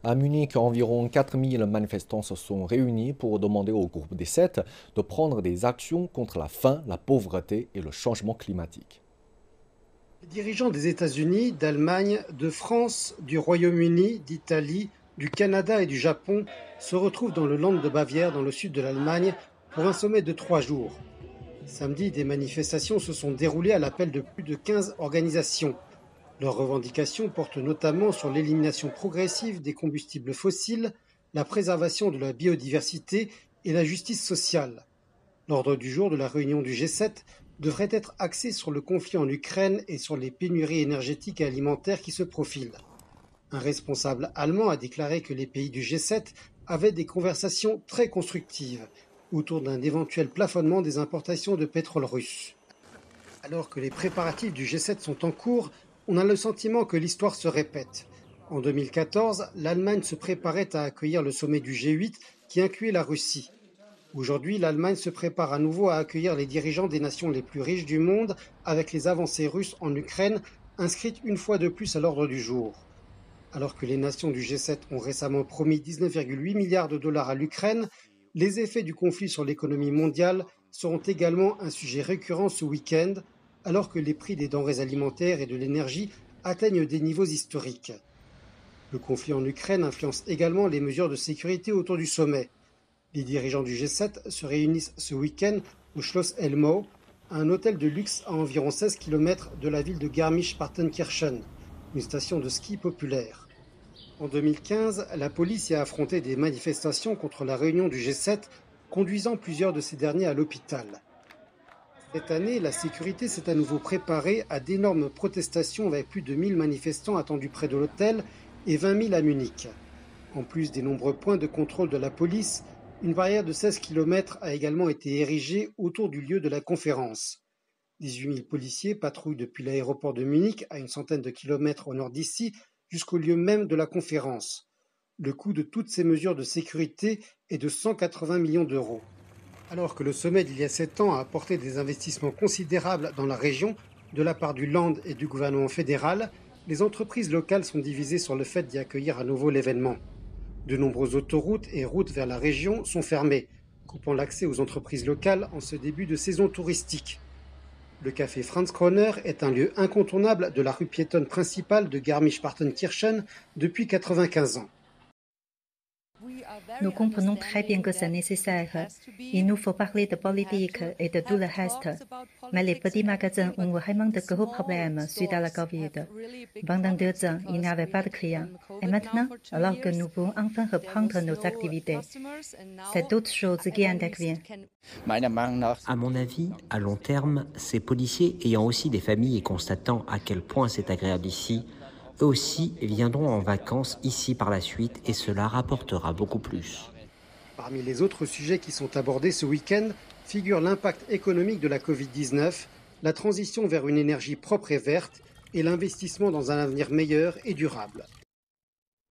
À Munich, environ 4000 manifestants se sont réunis pour demander au groupe des 7 de prendre des actions contre la faim, la pauvreté et le changement climatique. Les dirigeants des États-Unis, d'Allemagne, de France, du Royaume-Uni, d'Italie, du Canada et du Japon se retrouvent dans le Land de Bavière, dans le sud de l'Allemagne, pour un sommet de 3 jours. Samedi, des manifestations se sont déroulées à l'appel de plus de 15 organisations. Leurs revendications portent notamment sur l'élimination progressive des combustibles fossiles, la préservation de la biodiversité et la justice sociale. L'ordre du jour de la réunion du G7 devrait être axé sur le conflit en Ukraine et sur les pénuries énergétiques et alimentaires qui se profilent. Un responsable allemand a déclaré que les pays du G7 avaient des conversations très constructives autour d'un éventuel plafonnement des importations de pétrole russe. Alors que les préparatifs du G7 sont en cours, on a le sentiment que l'histoire se répète. En 2014, l'Allemagne se préparait à accueillir le sommet du G8 qui incluait la Russie. Aujourd'hui, l'Allemagne se prépare à nouveau à accueillir les dirigeants des nations les plus riches du monde avec les avancées russes en Ukraine inscrites une fois de plus à l'ordre du jour. Alors que les nations du G7 ont récemment promis 19,8 milliards de dollars à l'Ukraine, les effets du conflit sur l'économie mondiale seront également un sujet récurrent ce week-end, alors que les prix des denrées alimentaires et de l'énergie atteignent des niveaux historiques. Le conflit en Ukraine influence également les mesures de sécurité autour du sommet. Les dirigeants du G7 se réunissent ce week-end au Schloss Elmau, un hôtel de luxe à environ 16 km de la ville de Garmisch-Partenkirchen, une station de ski populaire. En 2015, la police y a affronté des manifestations contre la réunion du G7, conduisant plusieurs de ces derniers à l'hôpital. Cette année, la sécurité s'est à nouveau préparée à d'énormes protestations avec plus de 1000 manifestants attendus près de l'hôtel et 20 000 à Munich. En plus des nombreux points de contrôle de la police, une barrière de 16 km a également été érigée autour du lieu de la conférence. 18 000 policiers patrouillent depuis l'aéroport de Munich, à une centaine de kilomètres au nord d'ici, jusqu'au lieu même de la conférence. Le coût de toutes ces mesures de sécurité est de 180 millions d'euros. Alors que le sommet d'il y a 7 ans a apporté des investissements considérables dans la région, de la part du Land et du gouvernement fédéral, les entreprises locales sont divisées sur le fait d'y accueillir à nouveau l'événement. De nombreuses autoroutes et routes vers la région sont fermées, coupant l'accès aux entreprises locales en ce début de saison touristique. Le café Franz Kroner est un lieu incontournable de la rue piétonne principale de Garmisch-Partenkirchen depuis 95 ans. Nous comprenons très bien que c'est nécessaire. Il nous faut parler de politique et de tout le reste. Mais les petits magasins ont vraiment de gros problèmes suite à la Covid. Pendant 2 ans, il n'y avait pas de clients. Et maintenant, alors que nous pouvons enfin reprendre nos activités, c'est d'autres choses qui interviennent. À mon avis, à long terme, ces policiers ayant aussi des familles et constatant à quel point c'est agréable ici, eux aussi viendront en vacances ici par la suite et cela rapportera beaucoup plus. Parmi les autres sujets qui sont abordés ce week-end figure l'impact économique de la Covid-19, la transition vers une énergie propre et verte et l'investissement dans un avenir meilleur et durable.